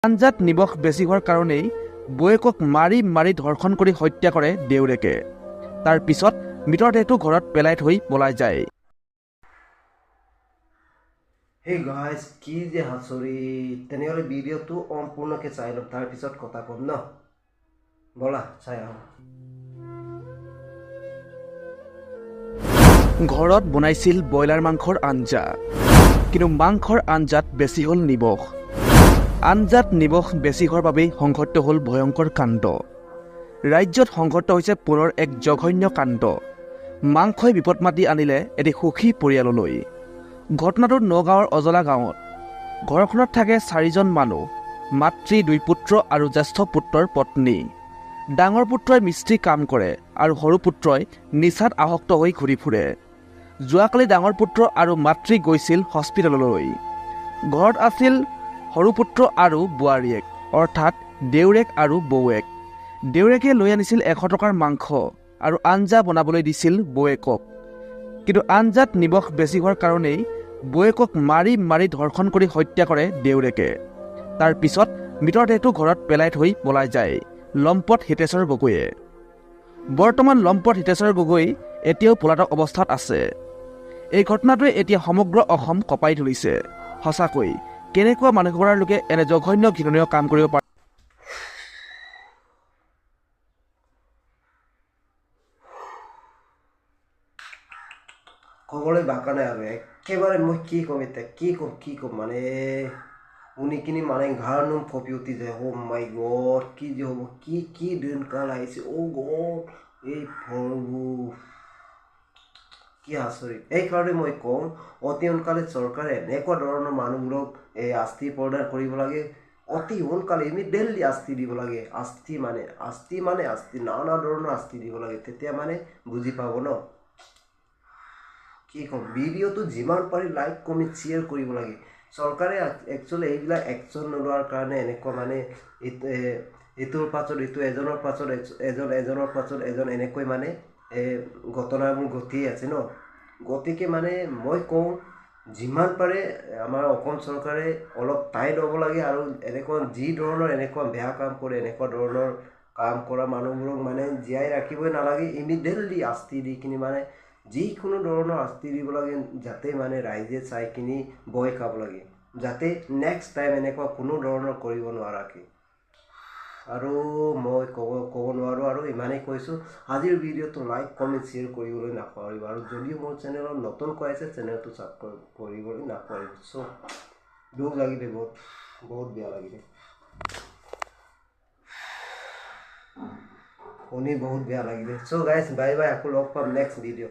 আঞ্জাত নিমখ বেছি হোৱাৰ কাৰণেই বৌয়েকক মাৰি মাৰি ধৰ্ষণ কৰি হত্যা কৰে দেউৰেকে। তাৰ পিছত মৃতদেহটো ঘৰত পেলাই থৈ পলাই যায়। হে গাইজ, কি যে হাচৰি। তেনেহ'লে ভিডিঅ'টো সম্পূৰ্ণকৈ চাই লওক, তাৰপিছত কথা ক'ম ন। ব'লা চাই আহোঁ। ঘৰত বনাইছিল ব্ৰইলাৰ মাংসৰ আঞ্জা, কিন্তু মাংসৰ আঞ্জাত বেছি হ'ল নিমখ। আঞ্জাত নিমখ বেছি হোৱাৰ বাবেই সংঘটিত হ'ল ভয়ংকৰ কাণ্ড। ৰাজ্যত সংঘটিত হৈছে পুনৰ এক জঘন্য কাণ্ড। মাংসই বিপদ মাতি আনিলে এটি সুখী পৰিয়াললৈ। ঘটনাটো নগাঁৱৰ অজলা গাঁৱত। ঘৰখনত থাকে 4জন মানুহ, মাতৃ 2 পুত্ৰ আৰু জ্যেষ্ঠ পুত্ৰৰ পত্নী। ডাঙৰ পুত্ৰই মিস্ত্ৰী কাম কৰে আৰু সৰু পুত্ৰই নিচাত আসক্ত হৈ ঘূৰি ফুৰে। যোৱাকালি ডাঙৰ পুত্ৰ আৰু মাতৃ গৈছিল হস্পিটেললৈ। ঘৰত আছিল সৰু পুত্ৰ আৰু বোৱাৰীয়েক, অৰ্থাৎ দেউৰেক আৰু বৌৱেক। দেউৰেকে লৈ আনিছিল 100 টকাৰ মাংস আৰু আঞ্জা বনাবলৈ দিছিল বৌৱেকক। কিন্তু আঞ্জাত নিমখ বেছি হোৱাৰ কাৰণেই বৌয়েকক মাৰি মাৰি ধৰ্ষণ কৰি হত্যা কৰে দেউৰেকে। তাৰ পিছত মৃতদেহটো ঘৰত পেলাই থৈ পলাই যায় লম্পট হিতেশ্বৰ গগৈয়ে। বৰ্তমান লম্পট হিতেশ্বৰ গগৈ এতিয়াও পলাতক অৱস্থাত আছে। এই ঘটনাটোৱে এতিয়া সমগ্ৰ অসম কঁপাই তুলিছে। সঁচাকৈ কেনেকুৱা মানসিকতাৰ লোকে এনে জঘন্য ঘৃণনীয় কাম কৰিব পাৰে। ক'বলৈ বাকা নাই আৰু একেবাৰে মই কি ক'ম এতিয়া, কি ক'ম মানে শুনি কিনি মানে ঘাৰ নোম কঁপি উঠি যায়। অ' মাই গড, কি যে হ'ব, কি দিনকাল আহিছে। অ' গড, এই প্ৰভু, কি আচৰিত। এইকাৰণে মই কওঁ, অতি সোনকালে চৰকাৰে এনেকুৱা ধৰণৰ মানুহবোৰক শাস্তি প্ৰদান কৰিব লাগে। অতি সোনকালে ইমিডিয়েটলি শাস্তি দিব লাগে। শাস্তি মানে নানা ধৰণৰ শাস্তি দিব লাগে, তেতিয়া মানে বুজি পাব ন। কি ক'ম, ভিডিঅ'টো যিমান পাৰি লাইক কমেণ্ট শ্বেয়াৰ কৰিব লাগে। চৰকাৰে একচুৱেলি এইবিলাক একশ্যন নোলোৱাৰ কাৰণে এনেকুৱা মানে ইটোৰ পাছত ইটো, এজনৰ পাছত এজন এনেকৈ মানে ঘটনাবোৰ ঘটিয়ে আছে ন। গতিকে মানে মই কওঁ, যিমান পাৰে আমাৰ অসম চৰকাৰে অলপ টাইট হ'ব লাগে আৰু যি ধৰণৰ এনেকুৱা বেয়া কাম কৰে, এনেকুৱা ধৰণৰ কাম কৰা মানুহবোৰক মানে জীয়াই ৰাখিবই নালাগে। ইমিডিয়েটলি শাস্তি দি কিনি মানে যিকোনো ধৰণৰ শাস্তি দিব লাগে, যাতে মানে ৰাইজে চাই কিনি ভয় খাব লাগে, যাতে নেক্সট টাইম এনেকুৱা কোনো ধৰণৰ কৰিব নোৱাৰাকে। আৰু মই ক'ব নোৱাৰোঁ আৰু ইমানেই কৈছোঁ। আজিৰ ভিডিঅ'টো লাইক কমেণ্ট শ্বেয়াৰ কৰিবলৈ নাপাহৰিব, আৰু যদিও মোৰ চেনেলত নতুনকৈ আছে চেনেলটো ছাবস্ক্ৰাইব কৰিবলৈ নাপাহৰিব। চ' দুখ লাগিলে, বহুত বেয়া লাগিলে শুনি, বহুত বেয়া লাগিলে। চ' গাইজ, বাই বাই, আকৌ লগ পাম নেক্সট ভিডিঅ'।